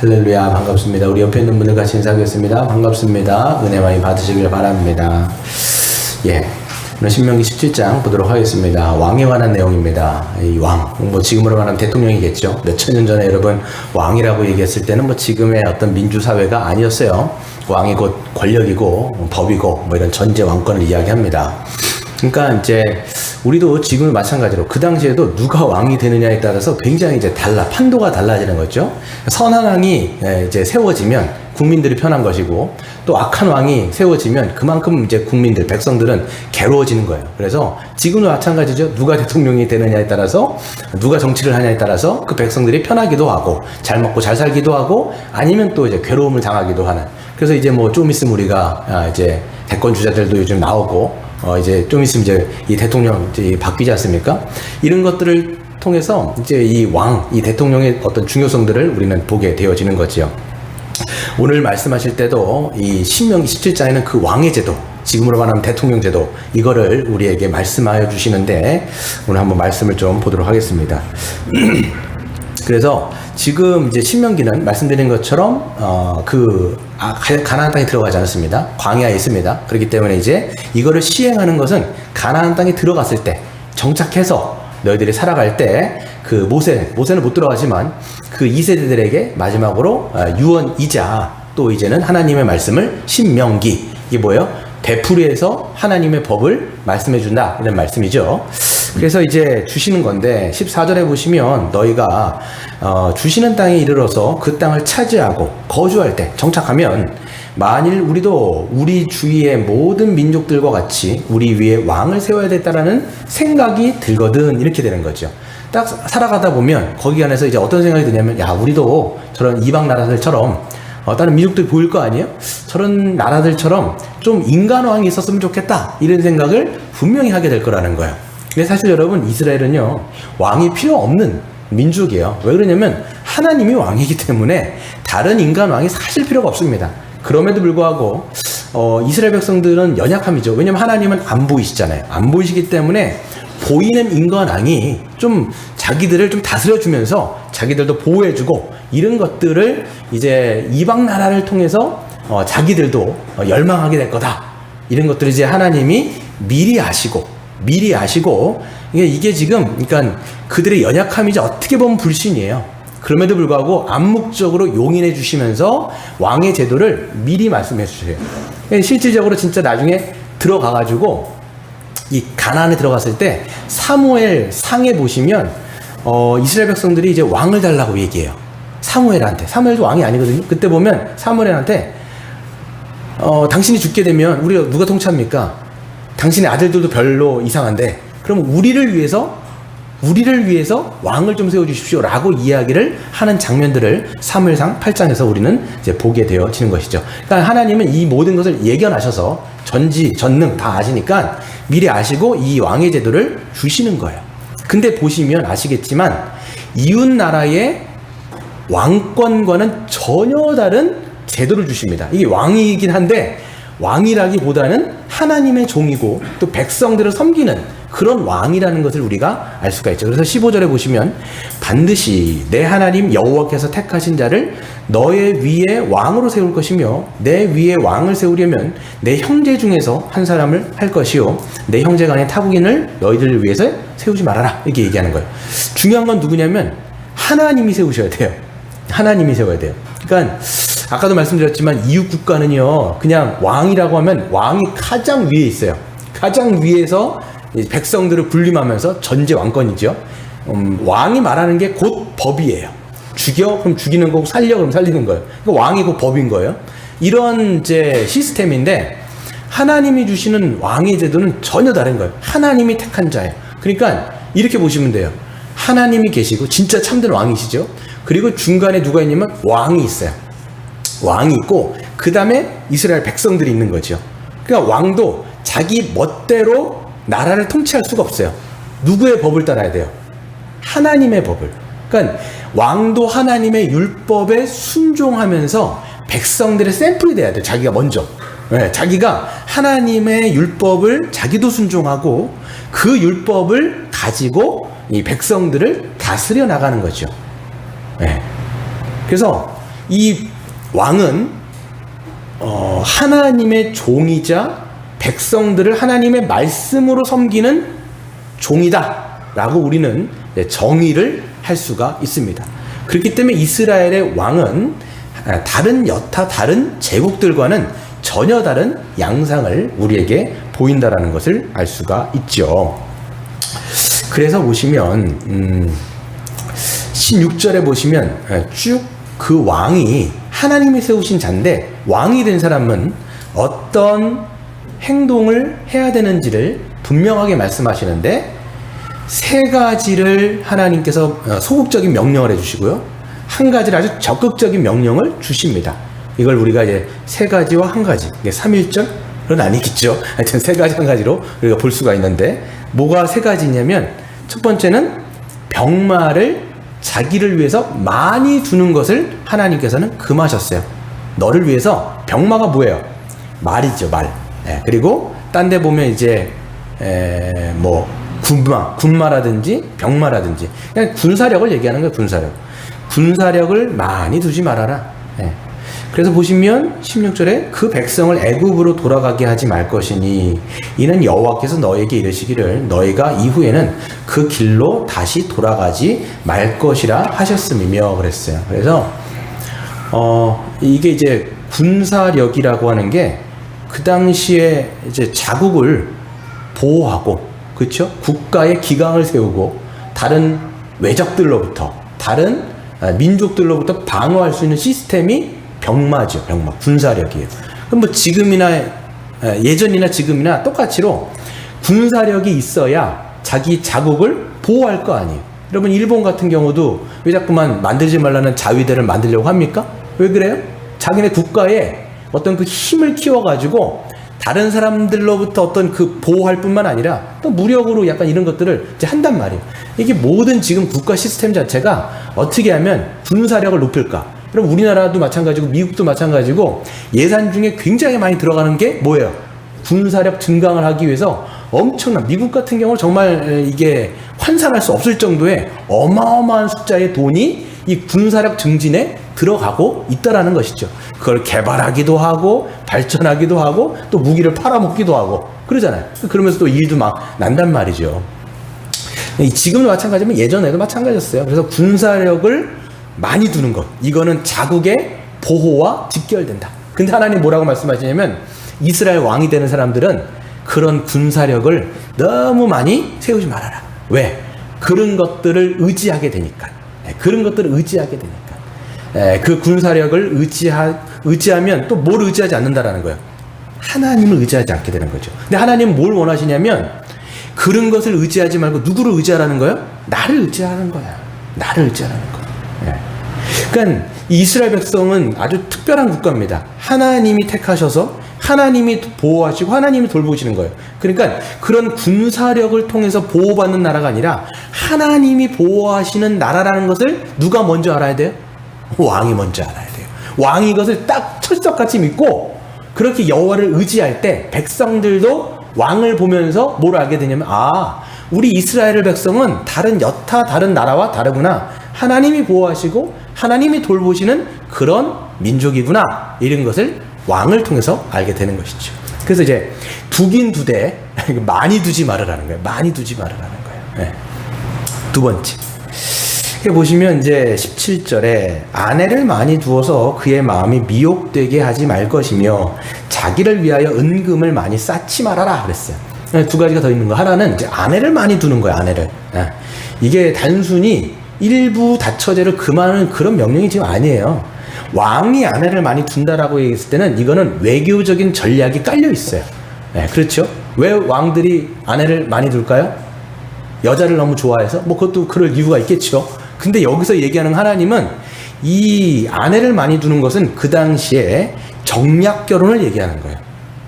할렐루야, 반갑습니다. 우리 옆에 있는 분들 같이 인사하겠습니다. 반갑습니다. 은혜 많이 받으시길 바랍니다. 오늘 신명기 17장 보도록 하겠습니다. 왕에 관한 내용입니다. 이 왕, 지금으로 말하면 대통령이겠죠. 몇천 년 전에 여러분 왕이라고 얘기했을 때는 지금의 어떤 민주사회가 아니었어요. 왕이 곧 권력이고 법이고 이런 전제 왕권을 이야기합니다. 그러니까 이제 우리도 지금은 마찬가지로 그 당시에도 누가 왕이 되느냐에 따라서 굉장히 이제 판도가 달라지는 거죠. 선한 왕이 이제 세워지면 국민들이 편한 것이고, 또 악한 왕이 세워지면 그만큼 이제 국민들, 백성들은 괴로워지는 거예요. 그래서 지금은 마찬가지죠. 누가 대통령이 되느냐에 따라서, 누가 정치를 하냐에 따라서 그 백성들이 편하기도 하고, 잘 먹고 잘 살기도 하고, 아니면 또 이제 괴로움을 당하기도 하는. 그래서 이제 좀 있으면 우리가 이제 대권 주자들도 요즘 나오고, 이제 좀 있으면 이제 이 대통령 이제 바뀌지 않습니까? 이런 것들을 통해서 이제 이 왕, 이 대통령의 어떤 중요성들을 우리는 보게 되어지는 거지요. 오늘 말씀하실 때도 이 신명기 17장에는 그 왕의 제도, 지금으로 말하면 대통령 제도, 이거를 우리에게 말씀하여 주시는데 오늘 한번 말씀을 좀 보도록 하겠습니다. 그래서 지금 이제 신명기는 말씀드린 것처럼 가나안 땅에 들어가지 않았습니다. 광야에 있습니다. 그렇기 때문에 이제 이거를 시행하는 것은 가나안 땅에 들어갔을 때, 정착해서 너희들이 살아갈 때 그 모세는 못 들어가지만 그 2세대들에게 마지막으로 유언이자 또 이제는 하나님의 말씀을 신명기, 이게 뭐예요? 되풀이해서 하나님의 법을 말씀해 준다, 이런 말씀이죠. 그래서 이제 주시는 건데 14절에 보시면 너희가 주시는 땅에 이르러서 그 땅을 차지하고 거주할 때, 정착하면 만일 우리도 우리 주위의 모든 민족들과 같이 우리 위에 왕을 세워야 됐다라는 생각이 들거든, 이렇게 되는 거죠. 딱 살아가다 보면 거기 안에서 이제 어떤 생각이 드냐면, 야, 우리도 저런 이방 나라들처럼 다른 민족들이 보일 거 아니에요? 저런 나라들처럼 좀 인간왕이 있었으면 좋겠다, 이런 생각을 분명히 하게 될 거라는 거예요. 근데 사실 여러분, 이스라엘은요 왕이 필요 없는 민족이에요. 왜 그러냐면 하나님이 왕이기 때문에 다른 인간 왕이 사실 필요가 없습니다. 그럼에도 불구하고 이스라엘 백성들은 연약함이죠. 왜냐면 하나님은 안 보이시잖아요. 안 보이시기 때문에 보이는 인간 왕이 좀 자기들을 좀 다스려주면서 자기들도 보호해주고, 이런 것들을 이제 이방 나라를 통해서 자기들도 열망하게 될 거다, 이런 것들을 이제 하나님이 미리 아시고 이게 지금 그러니까 그들의 연약함이지 어떻게 보면 불신이에요. 그럼에도 불구하고 암묵적으로 용인해 주시면서 왕의 제도를 미리 말씀해 주세요. 실질적으로 진짜 나중에 들어가가지고 이 가나안에 들어갔을 때 사무엘 상에 보시면 이스라엘 백성들이 이제 왕을 달라고 얘기해요. 사무엘도 왕이 아니거든요. 그때 보면 사무엘한테 당신이 죽게 되면 우리가 누가 통치합니까? 당신의 아들들도 별로 이상한데 그럼 우리를 위해서 왕을 좀 세워주십시오 라고 이야기를 하는 장면들을 사무엘상 8장에서 우리는 이제 보게 되어지는 것이죠. 그러니까 하나님은 이 모든 것을 예견하셔서 전능 다 아시니까 미리 아시고 이 왕의 제도를 주시는 거예요. 근데 보시면 아시겠지만 이웃 나라의 왕권과는 전혀 다른 제도를 주십니다. 이게 왕이긴 한데 왕이라기보다는 하나님의 종이고 또 백성들을 섬기는 그런 왕이라는 것을 우리가 알 수가 있죠. 그래서 15절에 보시면 반드시 내 하나님 여호와께서 택하신 자를 너의 위에 왕으로 세울 것이며 내 위에 왕을 세우려면 내 형제 중에서 한 사람을 할 것이요 내 형제 간의 타국인을 너희들을 위해서 세우지 말아라, 이렇게 얘기하는 거예요. 중요한 건 누구냐면 하나님이 세우셔야 돼요. 하나님이 세워야 돼요. 그러니까 아까도 말씀드렸지만 이웃 국가는요 그냥 왕이라고 하면 왕이 가장 위에 있어요. 가장 위에서 백성들을 군림하면서 전제 왕권이죠. 왕이 말하는 게 곧 법이에요. 죽여? 그럼 죽이는 거고, 살려? 그럼 살리는 거예요. 그러니까 왕이 곧 법인 거예요. 이런 이제 시스템인데 하나님이 주시는 왕의 제도는 전혀 다른 거예요. 하나님이 택한 자예요. 그러니까 이렇게 보시면 돼요. 하나님이 계시고 진짜 참된 왕이시죠. 그리고 중간에 누가 있냐면 왕이 있어요. 왕이 있고 그 다음에 이스라엘 백성들이 있는 거죠. 그러니까 왕도 자기 멋대로 나라를 통치할 수가 없어요. 누구의 법을 따라야 돼요? 하나님의 법을. 그러니까 왕도 하나님의 율법에 순종하면서 백성들의 샘플이 돼야 돼요. 자기가 먼저. 자기가 하나님의 율법을 자기도 순종하고 그 율법을 가지고 이 백성들을 다스려 나가는 거죠. 그래서 이 왕은 하나님의 종이자 백성들을 하나님의 말씀으로 섬기는 종이다 라고 우리는 정의를 할 수가 있습니다. 그렇기 때문에 이스라엘의 왕은 다른 제국들과는 전혀 다른 양상을 우리에게 보인다라는 것을 알 수가 있죠. 그래서 보시면 16절에 보시면 쭉 그 왕이 하나님이 세우신 자인데, 왕이 된 사람은 어떤 행동을 해야 되는지를 분명하게 말씀하시는데, 세 가지를 하나님께서 소극적인 명령을 해주시고요, 한 가지를 아주 적극적인 명령을 주십니다. 이걸 우리가 이제 세 가지와 한 가지, 이게 3.1절은 아니겠죠. 하여튼 세 가지 한 가지로 우리가 볼 수가 있는데, 뭐가 세 가지냐면, 첫 번째는 병마를 자기를 위해서 많이 두는 것을 하나님께서는 금하셨어요. 너를 위해서 병마가 뭐예요? 말이죠, 말. 그리고 딴 데 보면 이제 뭐 군마라든지 병마라든지, 그냥 군사력을 얘기하는 거예요. 군사력을 많이 두지 말아라. 그래서 보시면 16절에 그 백성을 애굽으로 돌아가게 하지 말 것이니 이는 여호와께서 너에게 이르시기를 너희가 이후에는 그 길로 다시 돌아가지 말 것이라 하셨음이며 그랬어요. 그래서 이게 이제 군사력이라고 하는 게 그 당시에 이제 자국을 보호하고, 그렇죠? 국가의 기강을 세우고 다른 외적들로부터, 다른 민족들로부터 방어할 수 있는 시스템이 병마죠. 병마, 군사력이에요. 그럼 뭐 지금이나 예전이나 지금이나 똑같이로 군사력이 있어야 자기 자국을 보호할 거 아니에요. 여러분, 일본 같은 경우도 왜 자꾸만 만들지 말라는 자위대를 만들려고 합니까? 왜 그래요? 자기네 국가에 어떤 그 힘을 키워가지고 다른 사람들로부터 어떤 그 보호할 뿐만 아니라 또 무력으로 약간 이런 것들을 이제 한단 말이에요. 이게 모든 지금 국가 시스템 자체가 어떻게 하면 군사력을 높일까? 그럼 우리나라도 마찬가지고 미국도 마찬가지고 예산 중에 굉장히 많이 들어가는 게 뭐예요? 군사력 증강을 하기 위해서 엄청난, 미국 같은 경우는 정말 이게 환산할 수 없을 정도의 어마어마한 숫자의 돈이 이 군사력 증진에 들어가고 있다라는 것이죠. 그걸 개발하기도 하고 발전하기도 하고 또 무기를 팔아먹기도 하고 그러잖아요. 그러면서 또 일도 막 난단 말이죠. 지금도 마찬가지면 예전에도 마찬가지였어요. 그래서 군사력을 많이 두는 것, 이거는 자국의 보호와 직결된다. 근데 하나님 뭐라고 말씀하시냐면, 이스라엘 왕이 되는 사람들은 그런 군사력을 너무 많이 세우지 말아라. 왜? 그런 것들을 의지하게 되니까. 그런 것들을 의지하게 되니까. 그 군사력을 의지하면 또 뭘 의지하지 않는다라는 거예요. 하나님을 의지하지 않게 되는 거죠. 근데 하나님은 뭘 원하시냐면, 그런 것을 의지하지 말고 누구를 의지하라는 거예요? 나를 의지하는 거야. 나를 의지하는 거야. 그러니까 이스라엘 백성은 아주 특별한 국가입니다. 하나님이 택하셔서 하나님이 보호하시고 하나님이 돌보시는 거예요. 그러니까 그런 군사력을 통해서 보호받는 나라가 아니라 하나님이 보호하시는 나라라는 것을 누가 먼저 알아야 돼요? 왕이 먼저 알아야 돼요. 왕이 이것을 딱 철석같이 믿고 그렇게 여호와를 의지할 때 백성들도 왕을 보면서 뭘 알게 되냐면, 우리 이스라엘 백성은 다른 나라와 다르구나. 하나님이 보호하시고 하나님이 돌보시는 그런 민족이구나. 이런 것을 왕을 통해서 알게 되는 것이죠. 그래서 이제 두긴 두되 많이 두지 말으라는 거예요. 많이 두지 말으라는 거예요. 두 번째. 보시면 이제 17절에 아내를 많이 두어서 그의 마음이 미혹되게 하지 말 것이며 자기를 위하여 은금을 많이 쌓지 말아라 그랬어요. 두 가지가 더 있는 거. 하나는 이제 아내를 많이 두는 거예요. 아내를. 이게 단순히 일부 다처제를 금하는 그런 명령이 지금 아니에요. 왕이 아내를 많이 둔다라고 얘기했을 때는 이거는 외교적인 전략이 깔려 있어요. 그렇죠? 왜 왕들이 아내를 많이 둘까요? 여자를 너무 좋아해서? 뭐 그것도 그럴 이유가 있겠죠. 근데 여기서 얘기하는 하나님은 이 아내를 많이 두는 것은 그 당시에 정략 결혼을 얘기하는 거예요.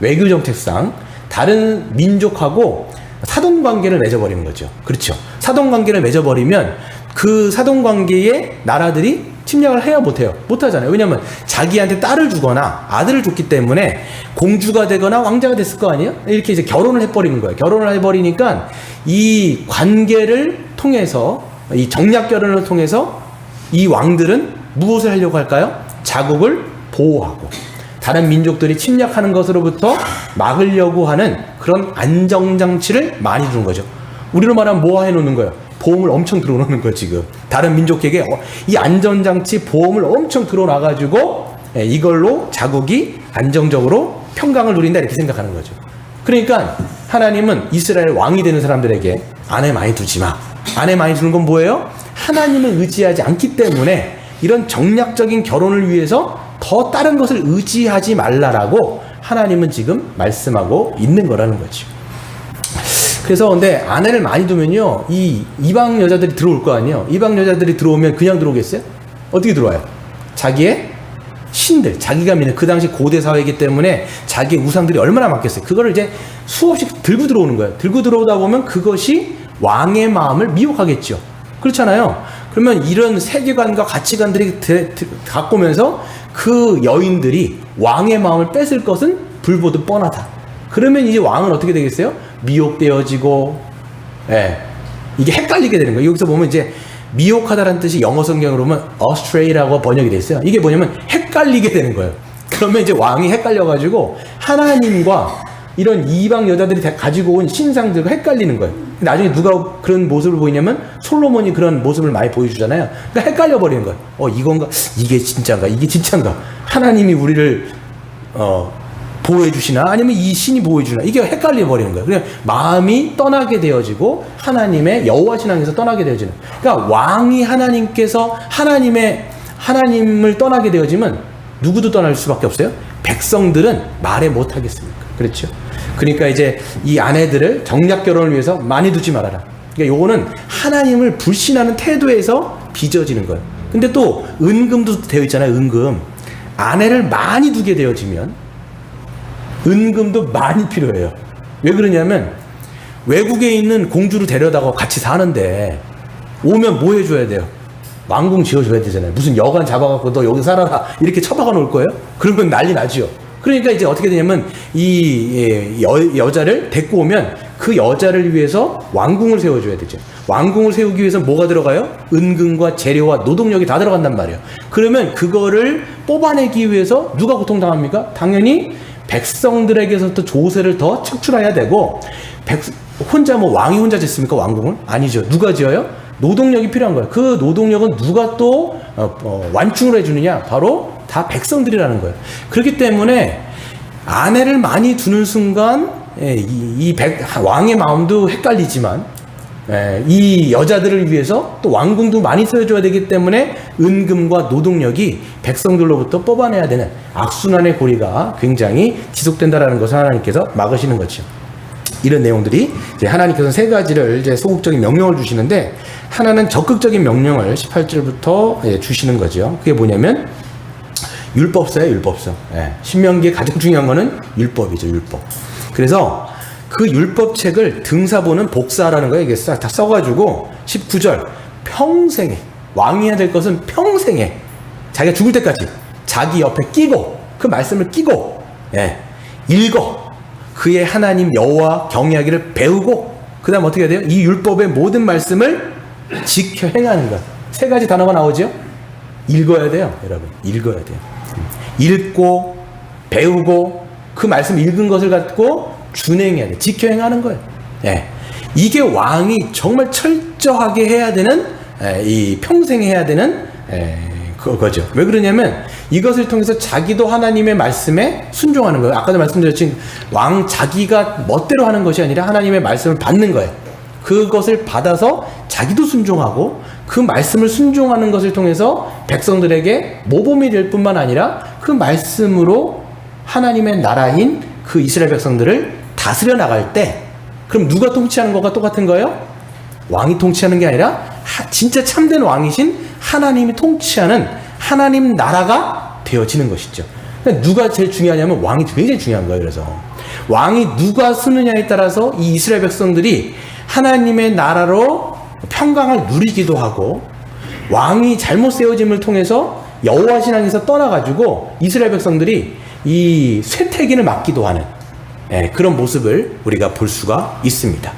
외교 정책상 다른 민족하고 사돈 관계를 맺어버리는 거죠. 그렇죠. 사돈 관계를 맺어버리면 그 사돈 관계에 나라들이 침략을 해야 못해요. 못하잖아요. 왜냐면 자기한테 딸을 주거나 아들을 줬기 때문에 공주가 되거나 왕자가 됐을 거 아니에요? 이렇게 이제 결혼을 해버리는 거예요. 결혼을 해버리니까 이 관계를 통해서, 이 정략 결혼을 통해서 이 왕들은 무엇을 하려고 할까요? 자국을 보호하고 다른 민족들이 침략하는 것으로부터 막으려고 하는 그런 안정장치를 많이 두는 거죠. 우리로 말하면 뭐 해놓는 거예요? 보험을 엄청 들어놓는 거예요. 지금 다른 민족에게 이 안전장치 보험을 엄청 들어놔가지고 이걸로 자국이 안정적으로 평강을 누린다 이렇게 생각하는 거죠. 그러니까 하나님은 이스라엘 왕이 되는 사람들에게 아내 많이 두지 마. 아내 많이 두는 건 뭐예요? 하나님을 의지하지 않기 때문에 이런 정략적인 결혼을 위해서 더 다른 것을 의지하지 말라라고 하나님은 지금 말씀하고 있는 거라는 거죠. 그래서 근데 아내를 많이 두면요, 이 이방 여자들이 들어올 거 아니에요. 이방 여자들이 들어오면 그냥 들어오겠어요? 어떻게 들어와요? 자기의 신들, 자기가 믿는 그 당시 고대 사회이기 때문에 자기의 우상들이 얼마나 많겠어요. 그거를 이제 수없이 들고 들어오는 거예요. 들고 들어오다 보면 그것이 왕의 마음을 미혹하겠죠. 그렇잖아요. 그러면 이런 세계관과 가치관들이 갖고 오면서 그 여인들이 왕의 마음을 뺏을 것은 불보듯 뻔하다. 그러면 이제 왕은 어떻게 되겠어요? 미혹되어지고, 이게 헷갈리게 되는 거예요. 여기서 보면 이제 미혹하다라는 뜻이 영어 성경으로 보면 astray라고 번역이 돼 있어요. 이게 뭐냐면 헷갈리게 되는 거예요. 그러면 이제 왕이 헷갈려가지고 하나님과 이런 이방 여자들이 가지고 온 신상들과 헷갈리는 거예요. 나중에 누가 그런 모습을 보이냐면 솔로몬이 그런 모습을 많이 보여주잖아요. 그러니까 헷갈려 버리는 거예요. 이건가? 이게 진짜인가? 이게 진짜인가? 하나님이 우리를 보호해 주시나? 아니면 이 신이 보호해 주나? 이게 헷갈려 버리는 거예요. 그냥 마음이 떠나게 되어지고 하나님의 여호와 신앙에서 떠나게 되어지는. 그러니까 왕이 하나님께서 하나님을 떠나게 되어지면 누구도 떠날 수밖에 없어요. 백성들은 말에 못 하겠습니까? 그렇죠. 그러니까 이제 이 아내들을 정략 결혼을 위해서 많이 두지 말아라. 그러니까 요거는 하나님을 불신하는 태도에서 빚어지는 거예요. 근데 또 은금도 되어 있잖아요. 은금. 아내를 많이 두게 되어지면 은금도 많이 필요해요. 왜 그러냐면 외국에 있는 공주를 데려다가 같이 사는데 오면 뭐 해줘야 돼요? 왕궁 지어줘야 되잖아요. 무슨 여관 잡아갖고 너 여기 살아라 이렇게 처박아 놓을 거예요? 그러면 난리 나죠. 그러니까 이제 어떻게 되냐면 이 여자를 데리고 오면 그 여자를 위해서 왕궁을 세워줘야 되죠. 왕궁을 세우기 위해서 뭐가 들어가요? 은근과 재료와 노동력이 다 들어간단 말이에요. 그러면 그거를 뽑아내기 위해서 누가 고통당합니까? 당연히 백성들에게서부터 조세를 더 축출해야 되고 혼자 왕이 혼자 짓습니까? 왕궁을? 아니죠. 누가 지어요? 노동력이 필요한 거예요. 그 노동력은 누가 또 완충을 해주느냐? 바로 다 백성들이라는 거예요. 그렇기 때문에 아내를 많이 두는 순간 왕의 마음도 헷갈리지만 이 여자들을 위해서 또 왕궁도 많이 써줘야 되기 때문에 은금과 노동력이 백성들로부터 뽑아내야 되는 악순환의 고리가 굉장히 지속된다라는 것을 하나님께서 막으시는 거죠. 이런 내용들이 이제 하나님께서는 세 가지를 이제 소극적인 명령을 주시는데 하나는 적극적인 명령을 18절부터 주시는 거죠. 그게 뭐냐면 율법서예요, 율법서. 신명기에 가장 중요한 거는 율법이죠, 율법. 그래서 그 율법책을 등사보는 복사라는 거예요. 이게 싹 다 써가지고 19절 평생에 왕이어야 될 것은 평생에 자기가 죽을 때까지 자기 옆에 끼고 그 말씀을 끼고 읽어 그의 하나님 여호와 경외하기를 배우고 그 다음 어떻게 해야 돼요? 이 율법의 모든 말씀을 지켜 행하는 것. 세 가지 단어가 나오죠? 읽어야 돼요, 여러분. 읽어야 돼요. 읽고 배우고 그 말씀 읽은 것을 갖고 준행해야 돼. 지켜 행하는 거예요. 이게 왕이 정말 철저하게 해야 되는 이 평생 해야 되는 그거죠. 왜 그러냐면 이것을 통해서 자기도 하나님의 말씀에 순종하는 거예요. 아까도 말씀드렸지만 왕 자기가 멋대로 하는 것이 아니라 하나님의 말씀을 받는 거예요. 그것을 받아서 자기도 순종하고 그 말씀을 순종하는 것을 통해서 백성들에게 모범이 될 뿐만 아니라 그 말씀으로 하나님의 나라인 그 이스라엘 백성들을 다스려 나갈 때 그럼 누가 통치하는 것과 똑같은 거예요? 왕이 통치하는 게 아니라 진짜 참된 왕이신 하나님이 통치하는 하나님 나라가 되어지는 것이죠. 그러니까 누가 제일 중요하냐면 왕이 굉장히 중요한 거예요. 그래서 왕이 누가 쓰느냐에 따라서 이 이스라엘 백성들이 하나님의 나라로 평강을 누리기도 하고 왕이 잘못 세워짐을 통해서 여호와 신앙에서 떠나가지고 이스라엘 백성들이 이 쇠퇴기를 맞기도 하는 그런 모습을 우리가 볼 수가 있습니다.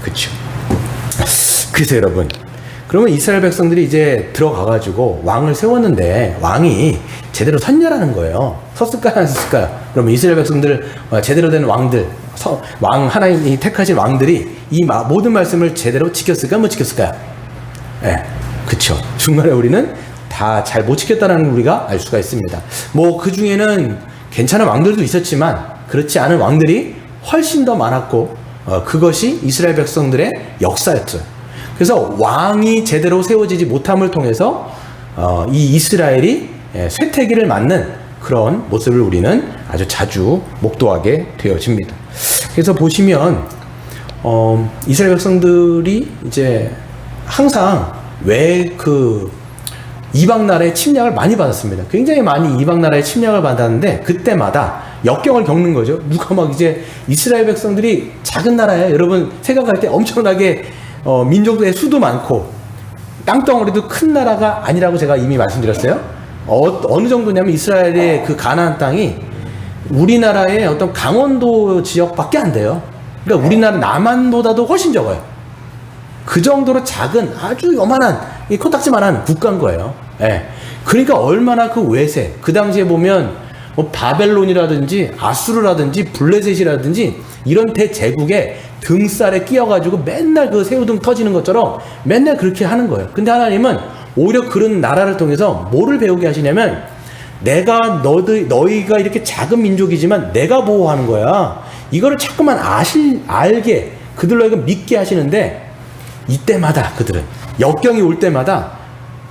그렇죠. 그래서 여러분 그러면 이스라엘 백성들이 이제 들어가가지고 왕을 세웠는데 왕이 제대로 섰냐라는 거예요. 섰을까요, 안 섰을까요? 그러면 이스라엘 백성들, 제대로 된 왕들, 하나님이 택하신 왕들이 이 모든 말씀을 제대로 지켰을까요, 못 지켰을까요? 예, 그쵸. 중간에 우리는 다 잘 못 지켰다는 걸 우리가 알 수가 있습니다. 뭐 그 중에는 괜찮은 왕들도 있었지만 그렇지 않은 왕들이 훨씬 더 많았고, 그것이 이스라엘 백성들의 역사였죠. 그래서 왕이 제대로 세워지지 못함을 통해서 이 이스라엘이 쇠퇴기를 맞는 그런 모습을 우리는 아주 자주 목도하게 되어집니다. 그래서 보시면 이스라엘 백성들이 이제 항상 왜 그 이방 나라의 침략을 많이 받았습니다. 굉장히 많이 이방 나라의 침략을 받았는데 그때마다 역경을 겪는 거죠. 누가 막 이제 이스라엘 백성들이 작은 나라예요. 여러분 생각할 때 엄청나게 민족의 수도 많고 땅덩어리도 큰 나라가 아니라고 제가 이미 말씀드렸어요. 어느 정도냐면 이스라엘의 그 가나안 땅이 우리나라의 어떤 강원도 지역밖에 안 돼요. 그러니까 우리나라 남한보다도 훨씬 적어요. 그 정도로 작은 아주 요만한 이 코딱지만한 국가인 거예요. 예. 그러니까 얼마나 그 외세, 그 당시에 보면 뭐 바벨론이라든지 아수르라든지 블레셋이라든지 이런 대제국에 등살에 끼어가지고 맨날 그 새우등 터지는 것처럼 맨날 그렇게 하는 거예요. 근데 하나님은 오히려 그런 나라를 통해서 뭐를 배우게 하시냐면 내가 너희가 이렇게 작은 민족이지만 내가 보호하는 거야. 이거를 자꾸만 알게 그들로 하여금 믿게 하시는데 이때마다 그들은 역경이 올 때마다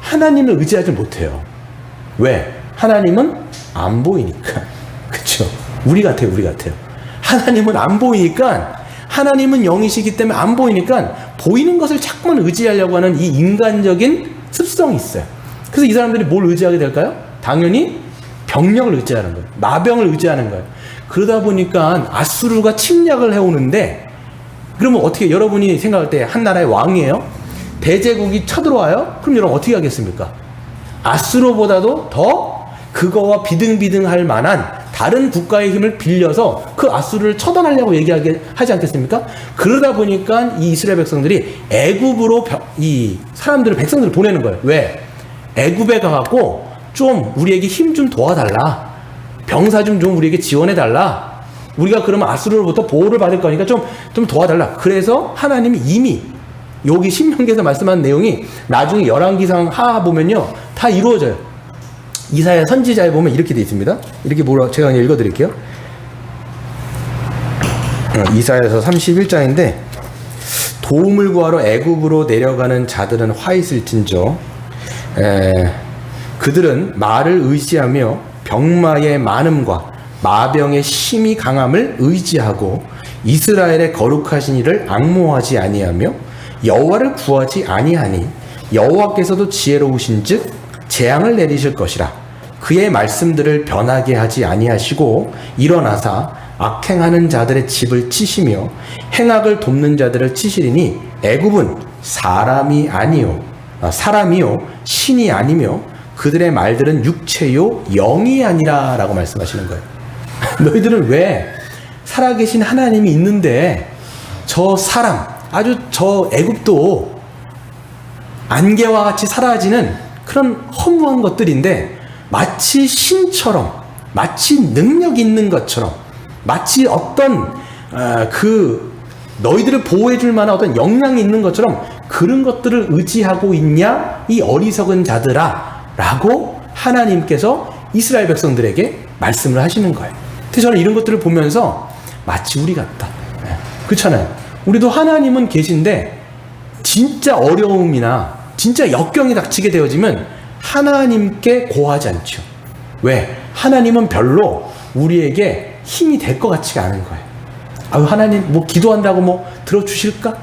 하나님을 의지하지 못해요. 왜? 하나님은 안 보이니까. 그쵸? 우리 같아요. 하나님은 안 보이니까, 하나님은 영이시기 때문에 안 보이니까 보이는 것을 자꾸만 의지하려고 하는 이 인간적인 습성이 있어요. 그래서 이 사람들이 뭘 의지하게 될까요? 당연히 병력을 의지하는 거예요. 마병을 의지하는 거예요. 그러다 보니까 아수르가 침략을 해오는데, 그러면 어떻게, 여러분이 생각할 때 한 나라의 왕이에요? 대제국이 쳐들어와요? 그럼 여러분 어떻게 하겠습니까? 아수르보다도 더 그거와 비등비등할 만한 다른 국가의 힘을 빌려서 그 아수르를 처단하려고 얘기하게 하지 않겠습니까? 그러다 보니까 이 이스라엘 백성들이 애굽으로 이 백성들을 보내는 거예요. 왜? 애굽에 가갖고 좀 우리에게 힘 좀 도와달라. 병사 좀 우리에게 지원해달라. 우리가 그러면 아수르로부터 보호를 받을 거니까 좀 도와달라. 그래서 하나님이 이미 여기 신명기에서 말씀하는 내용이 나중에 열왕기상 하하 보면요 다 이루어져요. 이사야 선지자에 보면 이렇게 돼 있습니다. 이렇게 제가 그냥 읽어드릴게요. 이사야서 31장인데 도움을 구하러 애굽으로 내려가는 자들은 화 있을진저 그들은 말을 의지하며 병마의 많음과 마병의 심히 강함을 의지하고 이스라엘의 거룩하신 이를 앙모하지 아니하며 여호와를 구하지 아니하니 여호와께서도 지혜로우신즉 재앙을 내리실 것이라. 그의 말씀들을 변하게 하지 아니하시고 일어나사 악행하는 자들의 집을 치시며 행악을 돕는 자들을 치시리니 애굽은 사람이요 신이 아니며 그들의 말들은 육체요 영이 아니라 라고 말씀하시는 거예요. 너희들은 왜 살아계신 하나님이 있는데 저 애굽도 안개와 같이 사라지는 그런 허무한 것들인데 마치 신처럼, 마치 능력 있는 것처럼, 마치 어떤 너희들을 보호해줄 만한 어떤 역량이 있는 것처럼 그런 것들을 의지하고 있냐 이 어리석은 자들아 라고 하나님께서 이스라엘 백성들에게 말씀을 하시는 거예요. 그래서 저는 이런 것들을 보면서 마치 우리 같다. 그렇잖아요. 우리도 하나님은 계신데 진짜 어려움이나 진짜 역경이 닥치게 되어지면 하나님께 고하지 않죠. 왜? 하나님은 별로 우리에게 힘이 될 것 같지가 않은 거예요. 아유, 하나님 뭐 기도한다고 뭐 들어주실까?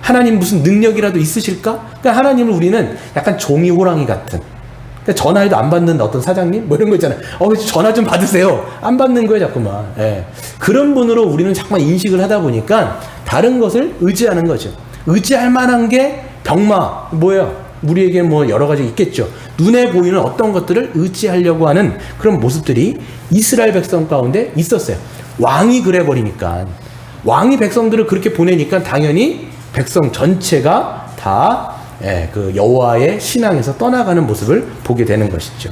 하나님 무슨 능력이라도 있으실까? 그러니까 하나님을 우리는 약간 종이 호랑이 같은, 그러니까 전화해도 안 받는 어떤 사장님 뭐 이런 거 있잖아요. 전화 좀 받으세요. 안 받는 거예요 자꾸만. 그런 분으로 우리는 자꾸만 인식을 하다 보니까 다른 것을 의지하는 거죠. 의지할 만한 게 병마 뭐예요? 우리에게 뭐 여러 가지 있겠죠. 눈에 보이는 어떤 것들을 의지하려고 하는 그런 모습들이 이스라엘 백성 가운데 있었어요. 왕이 그래 버리니까, 왕이 백성들을 그렇게 보내니까 당연히 백성 전체가 다 그 여호와의 신앙에서 떠나가는 모습을 보게 되는 것이죠.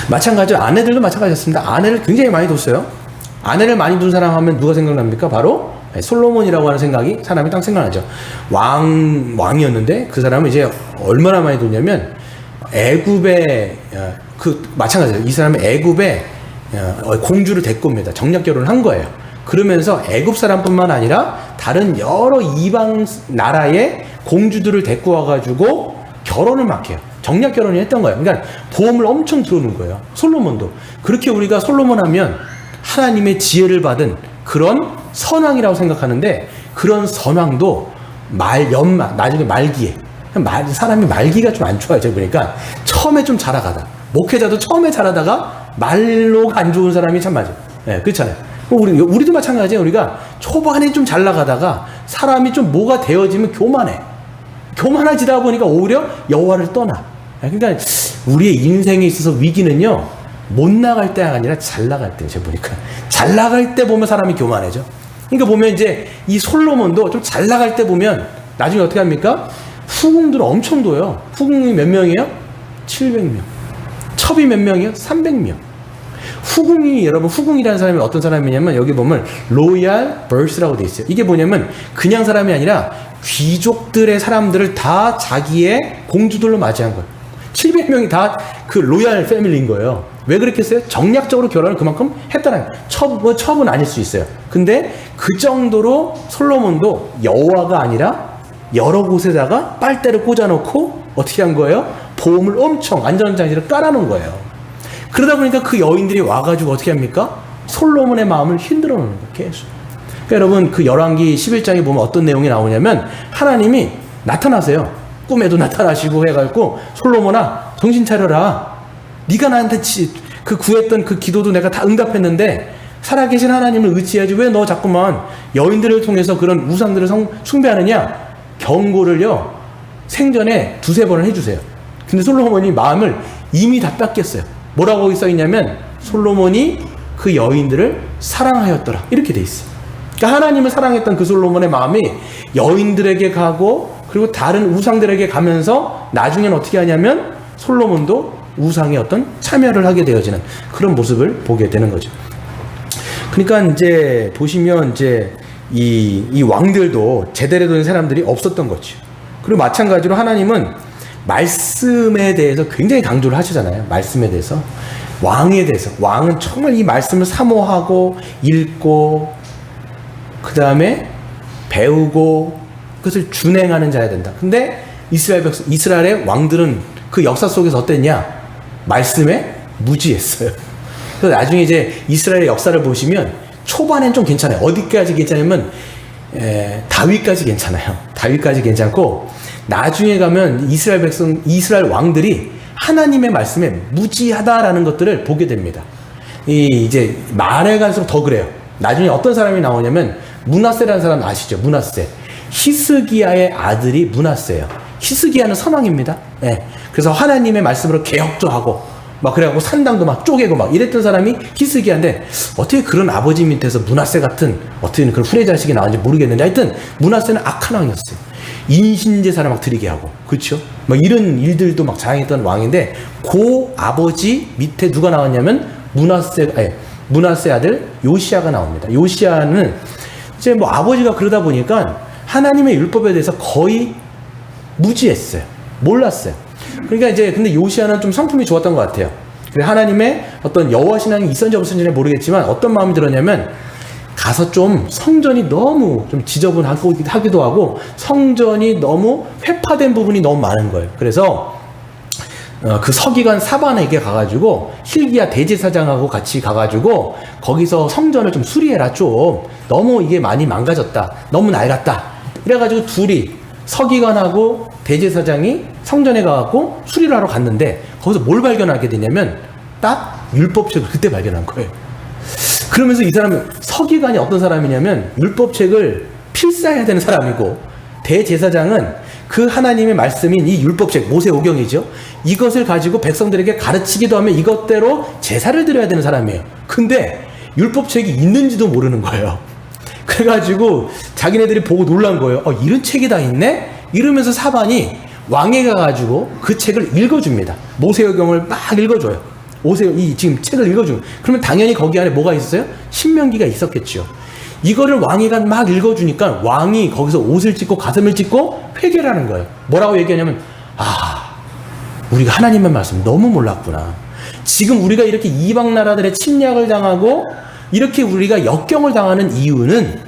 마찬가지로 아내들도 마찬가지였습니다. 아내를 굉장히 많이 뒀어요. 아내를 많이 둔 사람 하면 누가 생각납니까? 바로 솔로몬이라고 하는 사람이 딱 생각나죠. 왕이었는데 그 사람은 이제 얼마나 많이 뒀냐면 애굽에 마찬가지예요. 이 사람은 애굽에 공주를 데리고 옵니다. 정략 결혼을 한 거예요. 그러면서 애굽 사람뿐만 아니라 다른 여러 이방 나라의 공주들을 데리고 와가지고 결혼을 막 해요. 정략 결혼을 했던 거예요. 그러니까 보험을 엄청 들어놓은 거예요. 솔로몬도. 그렇게 우리가 솔로몬 하면 하나님의 지혜를 받은 그런 선왕이라고 생각하는데, 그런 선왕도 나중에 말기에, 사람이 말기가 좀 안 좋아요. 제가 보니까 처음에 좀 잘하다가, 목회자도 처음에 잘하다가 말로가 안 좋은 사람이 참 맞아요. 네, 그렇잖아요. 우리도 마찬가지예요. 우리가 초반에 좀 잘 나가다가 사람이 좀 뭐가 되어지면 교만해지다 보니까 오히려 여호와를 떠나. 그러니까 우리의 인생에 있어서 위기는요, 못 나갈 때가 아니라 잘 나갈 때. 제가 보니까 잘 나갈 때 보면 사람이 교만해져. 그러니까 보면 이제 이 솔로몬도 좀 잘 나갈 때 보면 나중에 어떻게 합니까? 후궁들은 엄청 둬요. 후궁이 몇 명이에요? 700명. 첩이 몇 명이에요? 300명. 여러분, 후궁이라는 사람이 어떤 사람이냐면, 여기 보면 로얄 버스라고 돼 있어요. 이게 뭐냐면 그냥 사람이 아니라 귀족들의 사람들을 다 자기의 공주들로 맞이한 거예요. 700명이 다 그 로얄 패밀리인 거예요. 왜 그렇게 했어요? 정략적으로 결혼을 그만큼 했다는 거예요. 첩은 아닐 수 있어요. 근데 그 정도로 솔로몬도 여호와가 아니라 여러 곳에다가 빨대를 꽂아놓고 어떻게 한 거예요? 보험을 엄청 안전장치를 깔아놓은 거예요. 그러다 보니까 그 여인들이 와가지고 어떻게 합니까? 솔로몬의 마음을 흔들어 놓는 거예요. 계속. 그러니까 여러분, 그 열왕기 11장에 보면 어떤 내용이 나오냐면, 하나님이 나타나세요. 꿈에도 나타나시고 해가지고, 솔로몬아 정신 차려라. 네가 나한테 구했던 그 기도도 내가 다 응답했는데 살아계신 하나님을 의지해야지 왜 너 자꾸만 여인들을 통해서 그런 우상들을 숭배하느냐. 경고를요 생전에 2-3번을 해주세요. 근데 솔로몬이 마음을 이미 다 뺏겼어요. 뭐라고 써있냐면, 솔로몬이 그 여인들을 사랑하였더라, 이렇게 돼 있어요. 그러니까 하나님을 사랑했던 그 솔로몬의 마음이 여인들에게 가고, 그리고 다른 우상들에게 가면서 나중에는 어떻게 하냐면 솔로몬도 우상의 어떤 참여를 하게 되어지는 그런 모습을 보게 되는 거죠. 그러니까 이제 보시면 이제 이 왕들도 제대로 된 사람들이 없었던 거죠. 그리고 마찬가지로 하나님은 말씀에 대해서 굉장히 강조를 하시잖아요. 말씀에 대해서, 왕에 대해서. 왕은 정말 이 말씀을 사모하고 읽고 그 다음에 배우고 그것을 준행하는 자야 된다. 근데 이스라엘의 왕들은 그 역사 속에서 어땠냐? 말씀에 무지했어요. 그래서 나중에 이제 이스라엘의 역사를 보시면 초반엔 좀 괜찮아요. 어디까지 괜찮으면 다윗까지 괜찮아요. 다윗까지 괜찮고, 나중에 가면 이스라엘 왕들이 하나님의 말씀에 무지하다라는 것들을 보게 됩니다. 이제 말에 갈수록 더 그래요. 나중에 어떤 사람이 나오냐면 므낫세라는 사람 아시죠? 므낫세. 히스기야의 아들이 므낫세예요. 히스기야는 선왕입니다. 네. 그래서 하나님의 말씀으로 개혁도 하고 막 그래갖고 산당도 막 쪼개고 막 이랬던 사람이 히스기야인데, 어떻게 그런 아버지 밑에서 므낫세 같은 어떻게 그런 후레 자식이 나왔는지 모르겠는데, 하여튼 므낫세는 악한 왕이었어요. 인신제사를 막 드리게 하고, 그렇죠? 막 이런 일들도 막 자행했던 왕인데, 그 아버지 밑에 누가 나왔냐면 므낫세 아들 요시야가 나옵니다. 요시야는 이제 뭐 아버지가 그러다 보니까 하나님의 율법에 대해서 거의 무지했어요. 몰랐어요. 그러니까 이제 근데 요시야는 좀 성품이 좋았던 것 같아요. 하나님의 어떤 여호와 신앙이 있었는지 없었는지 모르겠지만 어떤 마음이 들었냐면, 가서 좀 성전이 너무 좀 지저분하기도 하고 성전이 너무 회파된 부분이 너무 많은 거예요. 그래서 그 서기관 사반에게 가가지고 hil기야 대제사장하고 같이 가가지고 거기서 성전을 좀 수리해라. 좀 너무 이게 많이 망가졌다, 너무 낡았다. 이래가지고 둘이, 서기관하고 대제사장이 성전에 가갖고 수리를 하러 갔는데, 거기서 뭘 발견하게 되냐면 딱 율법책을 그때 발견한 거예요. 그러면서 이 사람은, 서기관이 어떤 사람이냐면 율법책을 필사해야 되는 사람이고, 대제사장은 그 하나님의 말씀인 이 율법책, 모세오경이죠. 이것을 가지고 백성들에게 가르치기도 하면 이것대로 제사를 드려야 되는 사람이에요. 근데 율법책이 있는지도 모르는 거예요. 그래가지고 자기네들이 보고 놀란 거예요. 이런 책이 다 있네? 이러면서 사반이 왕에게 가가지고 그 책을 읽어줍니다. 모세오경을 막 읽어줘요. 이 지금 책을 읽어주면 그러면 당연히 거기 안에 뭐가 있었어요? 신명기가 있었겠죠. 이거를 왕이가 막 읽어주니까 왕이 거기서 옷을 찢고 가슴을 찢고 회개를 하는 거예요. 뭐라고 얘기하냐면 우리가 하나님의 말씀 너무 몰랐구나. 지금 우리가 이렇게 이방 나라들의 침략을 당하고 이렇게 우리가 역경을 당하는 이유는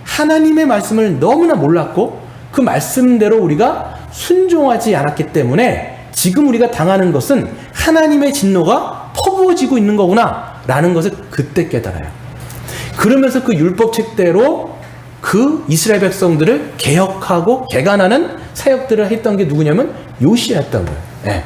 하나님의 말씀을 너무나 몰랐고 그 말씀대로 우리가 순종하지 않았기 때문에 지금 우리가 당하는 것은 하나님의 진노가 퍼부어지고 있는 거구나 라는 것을 그때 깨달아요. 그러면서 그 율법책대로 그 이스라엘 백성들을 개혁하고 개간하는 사역들을 했던 게 누구냐면 요시야였던 거예요. 예.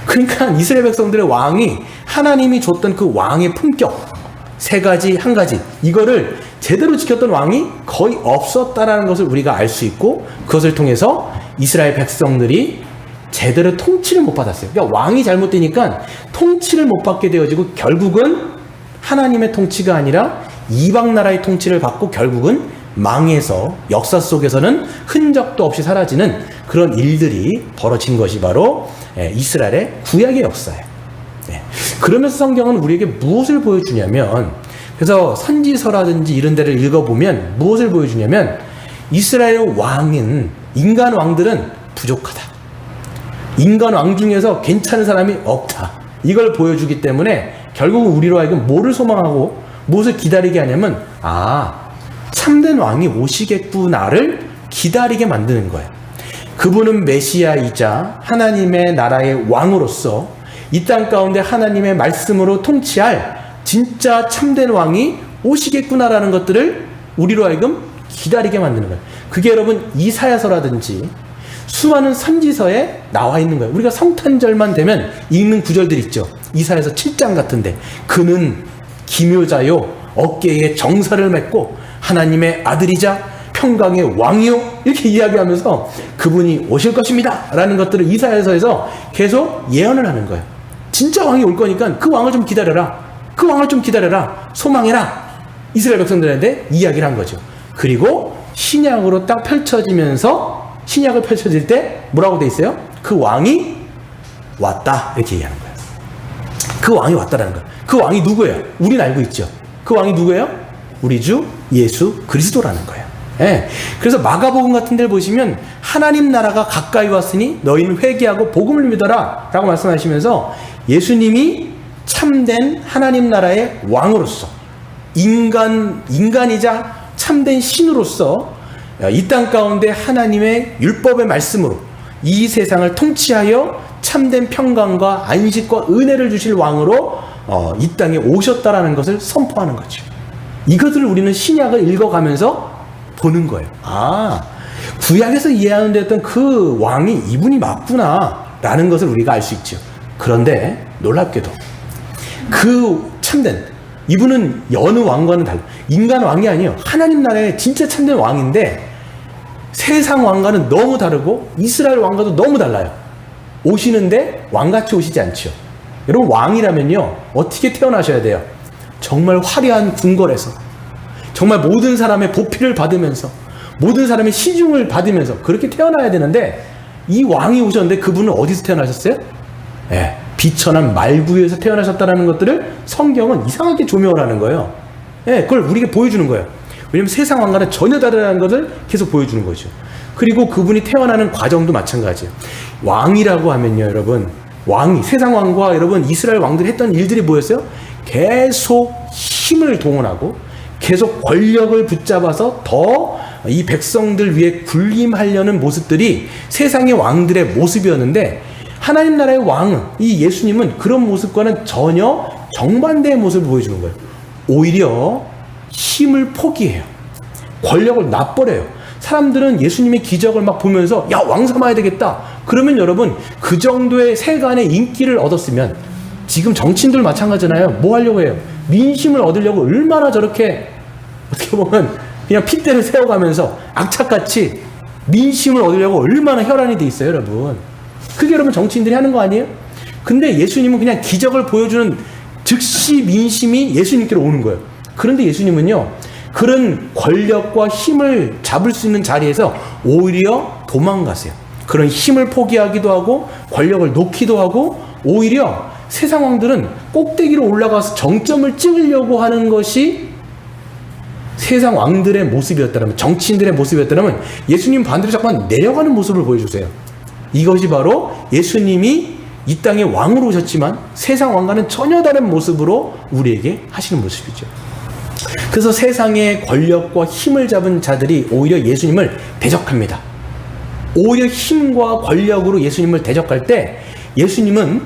그러니까 이스라엘 백성들의 왕이 하나님이 줬던 그 왕의 품격 세 가지, 한 가지 이거를 제대로 지켰던 왕이 거의 없었다라는 것을 우리가 알 수 있고 그것을 통해서 이스라엘 백성들이 제대로 통치를 못 받았어요. 그러니까 왕이 잘못되니까 통치를 못 받게 되어지고 결국은 하나님의 통치가 아니라 이방 나라의 통치를 받고 결국은 망해서 역사 속에서는 흔적도 없이 사라지는 그런 일들이 벌어진 것이 바로 이스라엘의 구약의 역사예요. 그러면서 성경은 우리에게 무엇을 보여주냐면 그래서 선지서라든지 이런 데를 읽어보면 무엇을 보여주냐면 이스라엘 왕은 인간 왕들은 부족하다. 인간 왕 중에서 괜찮은 사람이 없다. 이걸 보여주기 때문에 결국은 우리로 하여금 뭐를 소망하고 무엇을 기다리게 하냐면 참된 왕이 오시겠구나를 기다리게 만드는 거예요. 그분은 메시아이자 하나님의 나라의 왕으로서 이 땅 가운데 하나님의 말씀으로 통치할 진짜 참된 왕이 오시겠구나라는 것들을 우리로 하여금 기다리게 만드는 거예요. 그게 여러분 이사야서라든지 수많은 선지서에 나와 있는 거예요. 우리가 성탄절만 되면 읽는 구절들 있죠. 이사야서 7장 같은데 그는 기묘자요 어깨에 정사를 맺고 하나님의 아들이자 평강의 왕이요 이렇게 이야기하면서 그분이 오실 것입니다 라는 것들을 이사야서에서 계속 예언을 하는 거예요. 진짜 왕이 올 거니까 그 왕을 좀 기다려라. 그 왕을 좀 기다려라. 소망해라. 이스라엘 백성들한테 이야기를 한 거죠. 그리고 신약으로 딱 펼쳐지면서 신약을 펼쳐질 때 뭐라고 돼 있어요? 그 왕이 왔다 이렇게 얘기하는 거예요. 그 왕이 왔다라는 거예요. 그 왕이 누구예요? 우리는 알고 있죠. 그 왕이 누구예요? 우리 주 예수 그리스도라는 거예요. 예. 그래서 마가복음 같은 데를 보시면 하나님 나라가 가까이 왔으니 너희는 회개하고 복음을 믿어라 라고 말씀하시면서 예수님이 참된 하나님 나라의 왕으로서 인간이자 참된 신으로서 이 땅 가운데 하나님의 율법의 말씀으로 이 세상을 통치하여 참된 평강과 안식과 은혜를 주실 왕으로 이 땅에 오셨다라는 것을 선포하는 거죠. 이것을 우리는 신약을 읽어가면서 보는 거예요. 구약에서 이해하는 데였던 그 왕이 이분이 맞구나 라는 것을 우리가 알 수 있죠. 그런데 놀랍게도 그 참된 이분은 여느 왕과는 달라. 인간 왕이 아니에요. 하나님 나라의 진짜 참된 왕인데 세상 왕과는 너무 다르고 이스라엘 왕과도 너무 달라요. 오시는데 왕같이 오시지 않죠. 여러분 왕이라면요 어떻게 태어나셔야 돼요? 정말 화려한 궁궐에서 정말 모든 사람의 보필을 받으면서 모든 사람의 시중을 받으면서 그렇게 태어나야 되는데 이 왕이 오셨는데 그분은 어디서 태어나셨어요? 비천한 말구에서 태어나셨다는 것들을 성경은 이상하게 조명을 하는 거예요. 그걸 우리에게 보여주는 거예요. 왜냐하면 세상 왕과는 전혀 다르다는 것을 계속 보여주는 거죠. 그리고 그분이 태어나는 과정도 마찬가지예요. 왕이라고 하면요 여러분 왕이 세상 왕과 여러분 이스라엘 왕들이 했던 일들이 뭐였어요? 계속 힘을 동원하고 계속 권력을 붙잡아서 더 이 백성들 위해 군림하려는 모습들이 세상의 왕들의 모습이었는데 하나님 나라의 왕은 이 예수님은 그런 모습과는 전혀 정반대의 모습을 보여주는 거예요. 오히려 힘을 포기해요. 권력을 놔버려요. 사람들은 예수님의 기적을 막 보면서 야, 왕 삼아야 되겠다. 그러면 여러분 그 정도의 세간의 인기를 얻었으면 지금 정치인들 마찬가지잖아요. 뭐 하려고 해요? 민심을 얻으려고 얼마나 저렇게 어떻게 보면 그냥 핏대를 세워가면서 악착같이 민심을 얻으려고 얼마나 혈안이 돼 있어요, 여러분. 그게 여러분 정치인들이 하는 거 아니에요? 근데 예수님은 그냥 기적을 보여주는 즉시 민심이 예수님께로 오는 거예요. 그런데 예수님은요, 그런 권력과 힘을 잡을 수 있는 자리에서 오히려 도망가세요. 그런 힘을 포기하기도 하고 권력을 놓기도 하고 오히려 세상 왕들은 꼭대기로 올라가서 정점을 찍으려고 하는 것이 세상 왕들의 모습이었다면, 정치인들의 모습이었다면 예수님 반대로 잠깐 내려가는 모습을 보여주세요. 이것이 바로 예수님이 이 땅에 왕으로 오셨지만 세상 왕과는 전혀 다른 모습으로 우리에게 하시는 모습이죠. 그래서 세상의 권력과 힘을 잡은 자들이 오히려 예수님을 대적합니다. 오히려 힘과 권력으로 예수님을 대적할 때 예수님은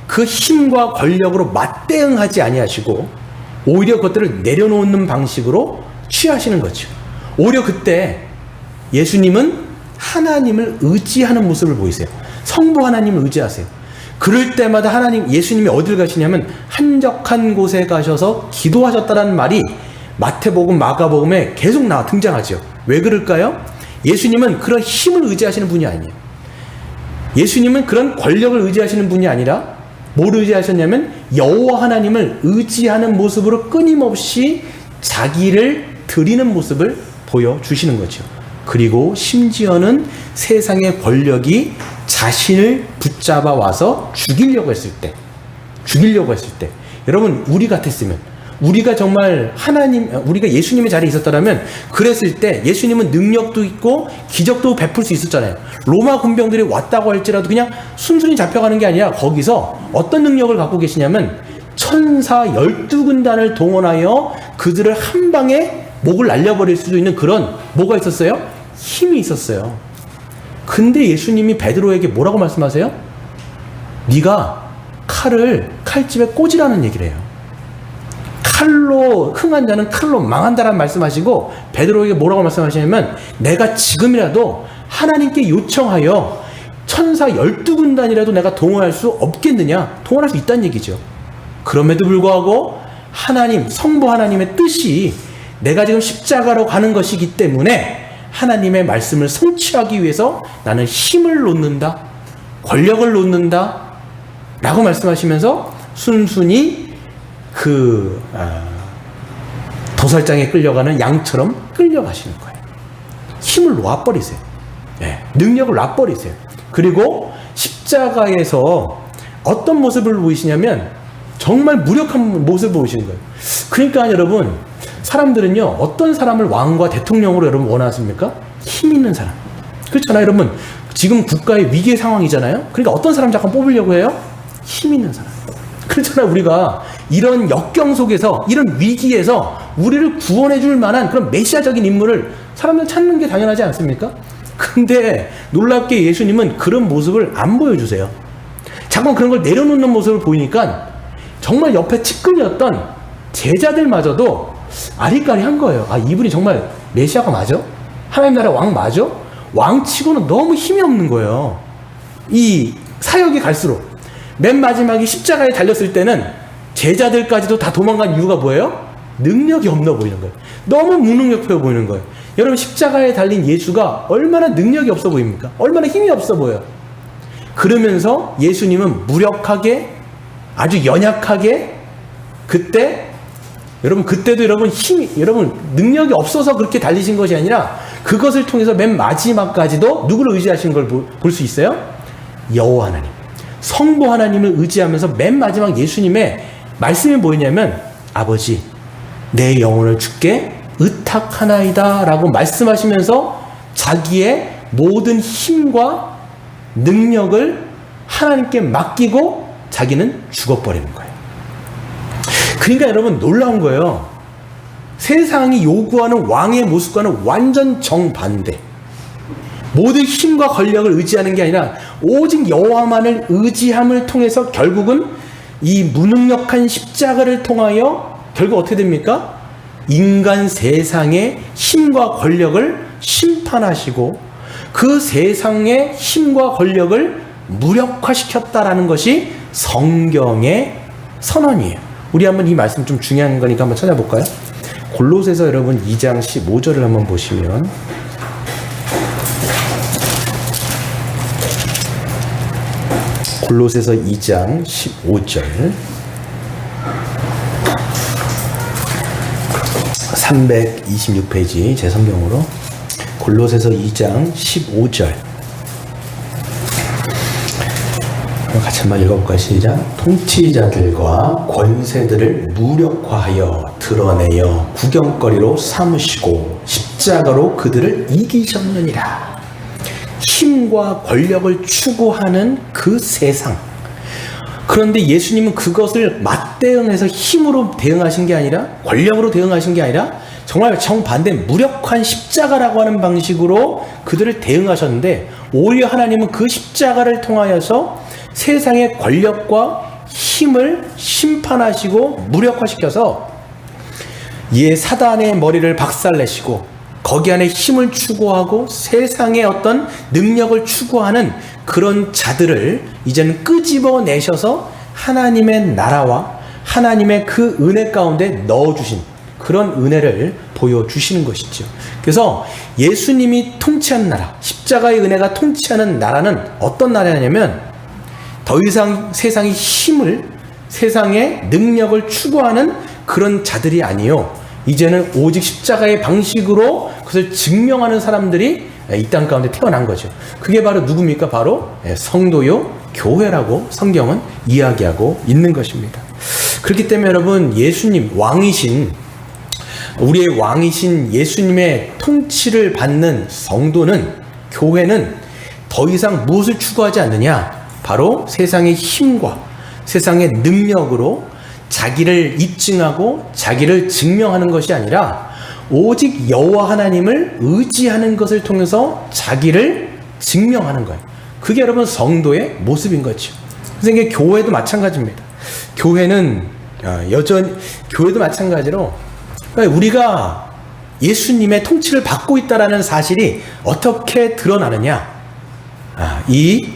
그 힘과 권력으로 맞대응하지 아니하시고 오히려 그것들을 내려놓는 방식으로 취하시는 거죠. 오히려 그때 예수님은 하나님을 의지하는 모습을 보이세요. 성부 하나님을 의지하세요. 그럴 때마다 예수님이 어딜 가시냐면 한적한 곳에 가셔서 기도하셨다는 말이 마태복음, 마가복음에 계속 등장하죠. 왜 그럴까요? 예수님은 그런 힘을 의지하시는 분이 아니에요. 예수님은 그런 권력을 의지하시는 분이 아니라 뭘 의지하셨냐면 여호와 하나님을 의지하는 모습으로 끊임없이 자기를 드리는 모습을 보여주시는 거죠. 그리고 심지어는 세상의 권력이 자신을 붙잡아 와서 죽이려고 했을 때 여러분 우리 같았으면, 우리가 정말 우리가 예수님의 자리에 있었다면 그랬을 때 예수님은 능력도 있고 기적도 베풀 수 있었잖아요. 로마 군병들이 왔다고 할지라도 그냥 순순히 잡혀가는 게 아니라 거기서 어떤 능력을 갖고 계시냐면 천사 12군단을 동원하여 그들을 한 방에 목을 날려버릴 수도 있는 그런 뭐가 있었어요? 힘이 있었어요. 근데 예수님이 베드로에게 뭐라고 말씀하세요? 네가 칼을 칼집에 꽂으라는 얘기를 해요. 칼로 흥한 자는 칼로 망한다라는 말씀하시고 베드로에게 뭐라고 말씀하시냐면 내가 지금이라도 하나님께 요청하여 천사 12군단이라도 내가 동원할 수 없겠느냐? 동원할 수 있다는 얘기죠. 그럼에도 불구하고 하나님, 성부 하나님의 뜻이 내가 지금 십자가로 가는 것이기 때문에 하나님의 말씀을 성취하기 위해서 나는 힘을 놓는다, 권력을 놓는다 라고 말씀하시면서 순순히 도살장에 끌려가는 양처럼 끌려가시는 거예요. 힘을 놔버리세요. 능력을 놔버리세요. 그리고 십자가에서 어떤 모습을 보이시냐면 정말 무력한 모습을 보이시는 거예요. 그러니까 여러분, 사람들은요 어떤 사람을 왕과 대통령으로 여러분 원하십니까? 힘 있는 사람. 그렇잖아요. 여러분 지금 국가의 위기의 상황이잖아요. 그러니까 어떤 사람 잠깐 뽑으려고 해요? 힘 있는 사람. 그렇잖아요. 우리가 이런 역경 속에서, 이런 위기에서 우리를 구원해 줄 만한 그런 메시아적인 인물을 사람들 찾는 게 당연하지 않습니까? 근데 놀랍게 예수님은 그런 모습을 안 보여주세요. 잠깐 그런 걸 내려놓는 모습을 보이니까 정말 옆에 측근이었던 제자들마저도 아리까리한 거예요. 아, 이분이 정말 메시아가 맞아? 하나님 나라 왕 맞아? 왕치고는 너무 힘이 없는 거예요. 이 사역이 갈수록 맨 마지막에 십자가에 달렸을 때는 제자들까지도 다 도망간 이유가 뭐예요? 능력이 없나 보이는 거예요. 너무 무능력해 보이는 거예요. 여러분 십자가에 달린 예수가 얼마나 능력이 없어 보입니까? 얼마나 힘이 없어 보여요. 그러면서 예수님은 무력하게, 아주 연약하게, 그때도 여러분 여러분 능력이 없어서 그렇게 달리신 것이 아니라 그것을 통해서 맨 마지막까지도 누구를 의지하신 걸 볼 수 있어요? 여호와 하나님, 성부 하나님을 의지하면서 맨 마지막 예수님의 말씀이 뭐냐면 아버지 내 영혼을 주께 의탁하나이다 라고 말씀하시면서 자기의 모든 힘과 능력을 하나님께 맡기고 자기는 죽어버리는 거예요. 그러니까 여러분 놀라운 거예요. 세상이 요구하는 왕의 모습과는 완전 정반대. 모든 힘과 권력을 의지하는 게 아니라 오직 여호와만을 의지함을 통해서 결국은 이 무능력한 십자가를 통하여 결국 어떻게 됩니까? 인간 세상의 힘과 권력을 심판하시고 그 세상의 힘과 권력을 무력화시켰다라는 것이 성경의 선언이에요. 우리 한번 이 말씀 좀 중요한 거니까 한번 찾아볼까요? 골로새서 여러분 2장 15절을 한번 보시면 골로새서 2장 15절 326페이지 제 성경으로 골로새서 2장 15절 같이 한번 읽어볼까요? 시작. 통치자들과 권세들을 무력화하여 드러내어 구경거리로 삼으시고 십자가로 그들을 이기셨느니라. 힘과 권력을 추구하는 그 세상. 그런데 예수님은 그것을 맞대응해서 힘으로 대응하신 게 아니라, 권력으로 대응하신 게 아니라 정말 정반대 무력한 십자가라고 하는 방식으로 그들을 대응하셨는데, 오히려 하나님은 그 십자가를 통하여서 세상의 권력과 힘을 심판하시고 무력화시켜서 이 사단의 머리를 박살내시고 거기 안에 힘을 추구하고 세상의 어떤 능력을 추구하는 그런 자들을 이제는 끄집어내셔서 하나님의 나라와 하나님의 그 은혜 가운데 넣어주신 그런 은혜를 보여주시는 것이죠. 그래서 예수님이 통치하는 나라, 십자가의 은혜가 통치하는 나라는 어떤 나라냐면, 더 이상 세상의 힘을, 세상의 능력을 추구하는 그런 자들이 아니요, 이제는 오직 십자가의 방식으로 그것을 증명하는 사람들이 이 땅 가운데 태어난 거죠. 그게 바로 누굽니까? 바로 성도요, 교회라고 성경은 이야기하고 있는 것입니다. 그렇기 때문에 여러분, 예수님, 우리의 왕이신 예수님의 통치를 받는 성도는, 교회는 더 이상 무엇을 추구하지 않느냐? 바로 세상의 힘과 세상의 능력으로 자기를 입증하고 자기를 증명하는 것이 아니라 오직 여호와 하나님을 의지하는 것을 통해서 자기를 증명하는 거예요. 그게 여러분 성도의 모습인 거죠. 그래서 이게 교회도 마찬가지입니다. 교회는 교회도 마찬가지로 우리가 예수님의 통치를 받고 있다라는 사실이 어떻게 드러나느냐? 이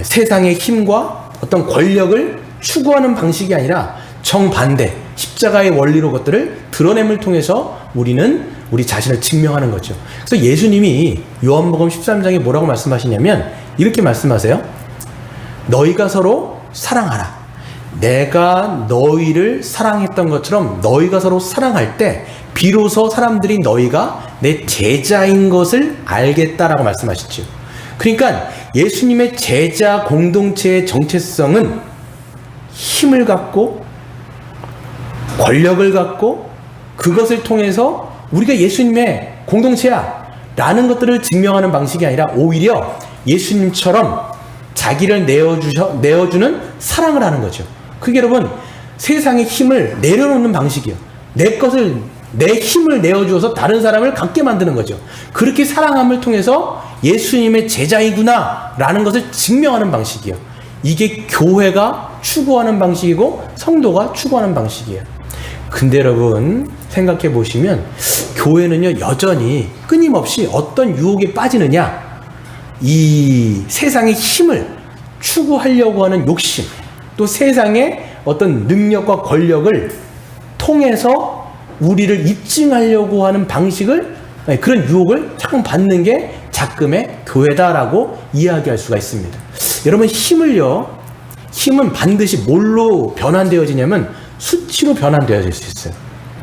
세상의 힘과 어떤 권력을 추구하는 방식이 아니라 정반대 십자가의 원리로 것들을 드러냄을 통해서 우리 자신을 증명하는 거죠. 그래서 예수님이 요한복음 13장에 뭐라고 말씀하시냐면 이렇게 말씀하세요. 너희가 서로 사랑하라. 내가 너희를 사랑했던 것처럼 너희가 서로 사랑할 때 비로소 사람들이 너희가 내 제자인 것을 알겠다라고 말씀하시죠. 그러니까 예수님의 제자 공동체의 정체성은 힘을 갖고 권력을 갖고 그것을 통해서 우리가 예수님의 공동체야 라는 것들을 증명하는 방식이 아니라 오히려 예수님처럼 자기를 내어주는 사랑을 하는 거죠. 그게 여러분 세상의 힘을 내려놓는 방식이에요. 내 힘을 내어주어서 다른 사람을 갖게 만드는 거죠. 그렇게 사랑함을 통해서 예수님의 제자이구나 라는 것을 증명하는 방식이에요. 이게 교회가 추구하는 방식이고 성도가 추구하는 방식이에요. 근데 여러분 생각해 보시면 교회는요 여전히 끊임없이 어떤 유혹에 빠지느냐, 이 세상의 힘을 추구하려고 하는 욕심, 또 세상의 어떤 능력과 권력을 통해서 우리를 입증하려고 하는 방식을, 그런 유혹을 자꾸 받는 게 작금의 교회다라고 이야기할 수가 있습니다. 여러분 힘은 반드시 뭘로 변환되어지냐면 수치로 변환되어질 수 있어요.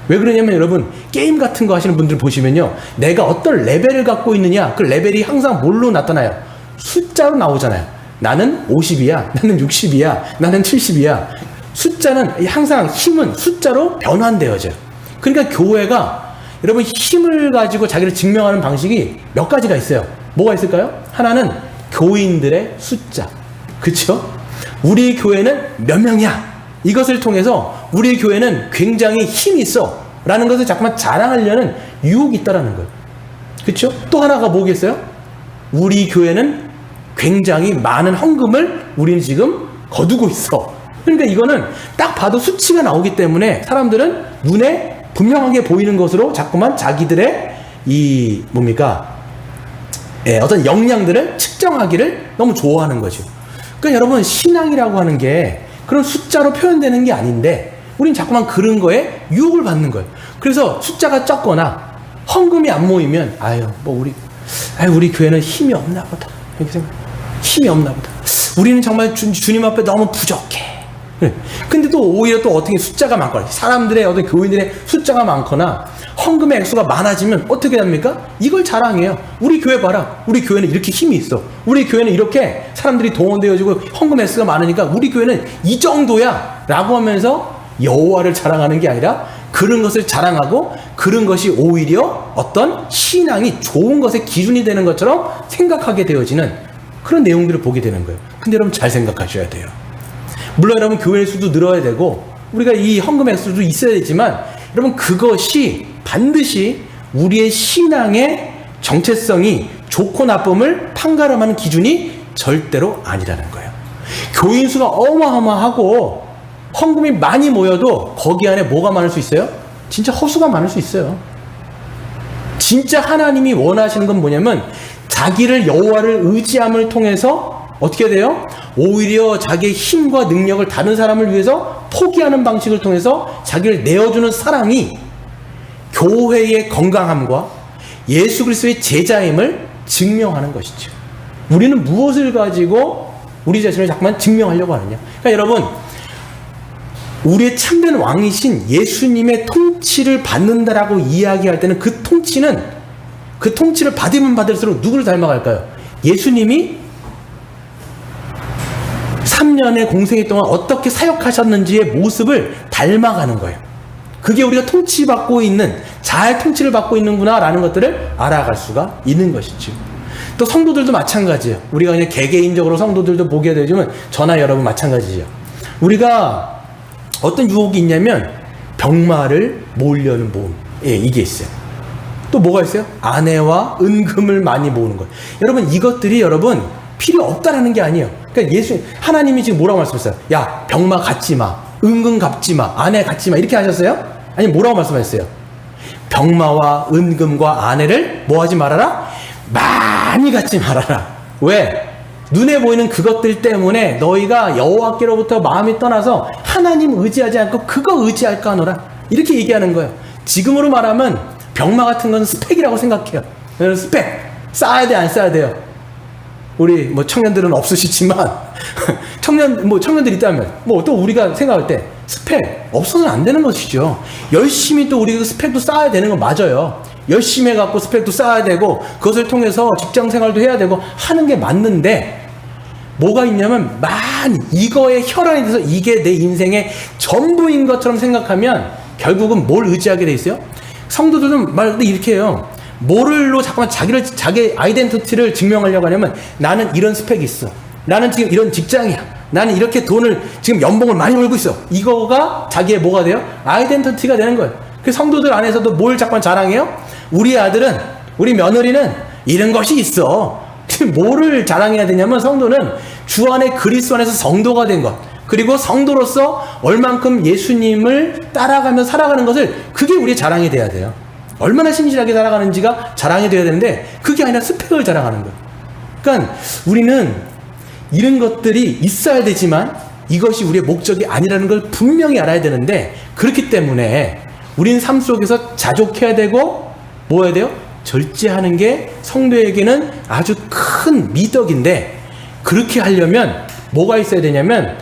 왜 그러냐면 여러분 게임 같은 거 하시는 분들 보시면요, 내가 어떤 레벨을 갖고 있느냐, 그 레벨이 항상 뭘로 나타나요? 숫자로 나오잖아요. 나는 50이야, 나는 60이야, 나는 70이야. 숫자는 항상, 힘은 숫자로 변환되어져요. 그러니까 교회가 여러분 힘을 가지고 자기를 증명하는 방식이 몇 가지가 있어요. 뭐가 있을까요? 하나는 교인들의 숫자. 그쵸? 우리 교회는 몇 명이야. 이것을 통해서 우리 교회는 굉장히 힘이 있어 라는 것을 자꾸만 자랑하려는 유혹이 있다라는 거예요. 그쵸? 또 하나가 뭐겠어요? 우리 교회는 굉장히 많은 헌금을 우리는 지금 거두고 있어. 그러니까 이거는 딱 봐도 수치가 나오기 때문에 사람들은 눈에 분명하게 보이는 것으로 자꾸만 자기들의 어떤 역량들을 측정하기를 너무 좋아하는 거죠. 그러니까 여러분 신앙이라고 하는 게 그런 숫자로 표현되는 게 아닌데 우린 자꾸만 그런 거에 유혹을 받는 거예요. 그래서 숫자가 적거나 헌금이 안 모이면 우리 교회는 힘이 없나 보다. 이렇게 생각. 힘이 없나 보다. 우리는 정말 주님 앞에 너무 부족해. 근데 또 오히려 또 어떻게 숫자가 많거나 사람들의 어떤 교인들의 숫자가 많거나 헌금의 액수가 많아지면 어떻게 합니까? 이걸 자랑해요. 우리 교회 봐라. 우리 교회는 이렇게 힘이 있어. 우리 교회는 이렇게 사람들이 동원되어지고 헌금 액수가 많으니까 우리 교회는 이 정도야 라고 하면서 여호와를 자랑하는 게 아니라 그런 것을 자랑하고 그런 것이 오히려 어떤 신앙이 좋은 것의 기준이 되는 것처럼 생각하게 되어지는 그런 내용들을 보게 되는 거예요. 근데 여러분 잘 생각하셔야 돼요. 물론 여러분 교회 수도 늘어야 되고 우리가 이 헌금 액수도 있어야 되지만 여러분 그것이 반드시 우리의 신앙의 정체성이 좋고 나쁨을 판가름하는 기준이 절대로 아니라는 거예요. 교인 수가 어마어마하고 헌금이 많이 모여도 거기 안에 뭐가 많을 수 있어요? 진짜 허수가 많을 수 있어요. 진짜 하나님이 원하시는 건 뭐냐면 자기를 여호와를 의지함을 통해서 어떻게 돼요? 오히려 자기의 힘과 능력을 다른 사람을 위해서 포기하는 방식을 통해서 자기를 내어주는 사랑이 교회의 건강함과 예수 그리스도의 제자임을 증명하는 것이죠. 우리는 무엇을 가지고 우리 자신을 자꾸만 증명하려고 하느냐? 그러니까 여러분, 우리의 참된 왕이신 예수님의 통치를 받는다라고 이야기할 때는 그 통치를 받으면 받을수록 누구를 닮아갈까요? 예수님이 3년의 공생애 동안 어떻게 사역하셨는지의 모습을 닮아가는 거예요. 그게 우리가 잘 통치를 받고 있는구나라는 것들을 알아갈 수가 있는 것이죠. 또 성도들도 마찬가지예요. 우리가 그냥 개개인적으로 성도들도 보게 되지만 저나 여러분 마찬가지죠. 우리가 어떤 유혹이 있냐면 병마를 모으려는 모임. 예, 이게 있어요. 또 뭐가 있어요? 아내와 은금을 많이 모으는 거예요. 여러분 이것들이 여러분 필요 없다라는 게 아니에요. 그러니까 하나님이 지금 뭐라고 말씀하셨어요? 야, 병마 갖지 마. 은금 갚지 마. 아내 갖지 마. 이렇게 하셨어요? 아니 뭐라고 말씀하셨어요? 병마와 은금과 아내를 뭐 하지 말아라? 많이 갖지 말아라. 왜? 눈에 보이는 그것들 때문에 너희가 여호와께로부터 마음이 떠나서 하나님 의지하지 않고 그거 의지할까 하노라. 이렇게 얘기하는 거예요. 지금으로 말하면 병마 같은 건 스펙이라고 생각해요. 스펙 쌓아야 돼, 안 쌓아야 돼요? 우리 뭐 청년들은 없으시지만 청년들 있다면 또 우리가 생각할 때 스펙 없어서는 안 되는 것이죠. 열심히 또 우리 스펙도 쌓아야 되는 건 맞아요. 열심히 해갖고 스펙도 쌓아야 되고 그것을 통해서 직장 생활도 해야 되고 하는 게 맞는데 뭐가 있냐면 많이 이거에 혈안이 돼서 이게 내 인생의 전부인 것처럼 생각하면 결국은 뭘 의지하게 돼 있어요? 성도들은 말도 이렇게 해요. 뭐를로 잠깐만 자기 아이덴티티를 증명하려고 하냐면 나는 이런 스펙이 있어. 나는 지금 이런 직장이야. 나는 이렇게 지금 연봉을 많이 벌고 있어. 이거가 자기의 뭐가 돼요? 아이덴티티가 되는 거예요. 그 성도들 안에서도 뭘 잠깐 자랑해요? 우리 아들은, 우리 며느리는 이런 것이 있어. 뭐를 자랑해야 되냐면 성도는 주 안에 그리스도 안에서 성도가 된 것. 그리고 성도로서 얼만큼 예수님을 따라가며 살아가는 것을 그게 우리의 자랑이 돼야 돼요. 얼마나 신실하게 살아가는지가 자랑이 돼야 되는데 그게 아니라 스펙을 자랑하는 거예요. 그러니까 우리는 이런 것들이 있어야 되지만 이것이 우리의 목적이 아니라는 걸 분명히 알아야 되는데 그렇기 때문에 우리는 삶 속에서 자족해야 되고 뭐 해야 돼요? 절제하는 게 성도에게는 아주 큰 미덕인데 그렇게 하려면 뭐가 있어야 되냐면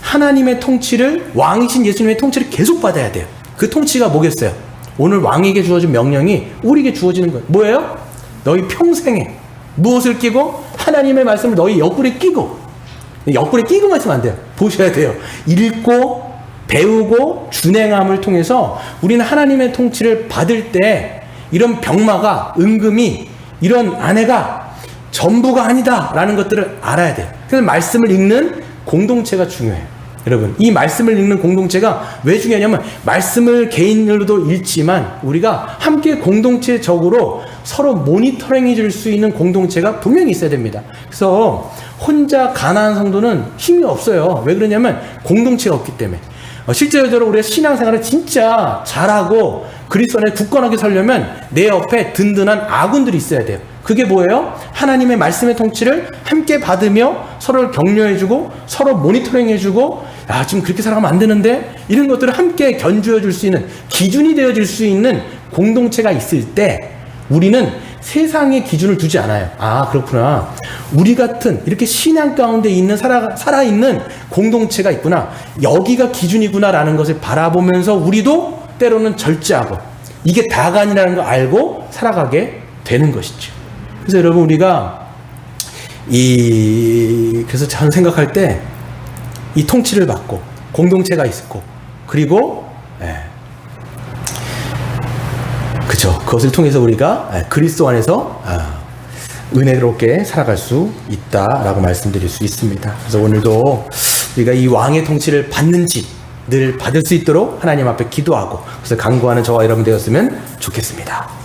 하나님의 통치를 왕이신 예수님의 통치를 계속 받아야 돼요. 그 통치가 뭐겠어요? 오늘 왕에게 주어진 명령이 우리에게 주어지는 거예요. 뭐예요? 너희 평생에 무엇을 끼고 하나님의 말씀을 너희 옆구리에 끼고 말씀 안 돼요. 보셔야 돼요. 읽고 배우고 준행함을 통해서 우리는 하나님의 통치를 받을 때 이런 병마가 은금이 이런 아내가 전부가 아니다 라는 것들을 알아야 돼요. 그래서 말씀을 읽는 공동체가 중요해요. 여러분 이 말씀을 읽는 공동체가 왜 중요하냐면 말씀을 개인으로도 읽지만 우리가 함께 공동체적으로 서로 모니터링해 줄 수 있는 공동체가 분명히 있어야 됩니다. 그래서 혼자 가난한 성도는 힘이 없어요. 왜 그러냐면 공동체가 없기 때문에. 실제로 우리가 신앙생활을 진짜 잘하고 그리스도 안에 굳건하게 살려면 내 옆에 든든한 아군들이 있어야 돼요. 그게 뭐예요? 하나님의 말씀의 통치를 함께 받으며 서로를 격려해주고 서로 모니터링해주고 야 지금 그렇게 살아가면 안 되는데 이런 것들을 함께 견주어줄 수 있는 기준이 되어줄 수 있는 공동체가 있을 때 우리는 세상의 기준을 두지 않아요. 아, 그렇구나. 우리 같은 이렇게 신앙 가운데 있는 살아있는 공동체가 있구나. 여기가 기준이구나라는 것을 바라보면서 우리도 때로는 절제하고 이게 다가 아니라는 걸 알고 살아가게 되는 것이죠. 그래서 여러분 우리가 그래서 저는 생각할 때 이 통치를 받고 공동체가 있고 그리고 그죠. 그것을 통해서 우리가 그리스도 안에서 은혜롭게 살아갈 수 있다라고 말씀드릴 수 있습니다. 그래서 오늘도 우리가 이 왕의 통치를 받는지 늘 받을 수 있도록 하나님 앞에 기도하고 그래서 간구하는 저와 여러분 되었으면 좋겠습니다.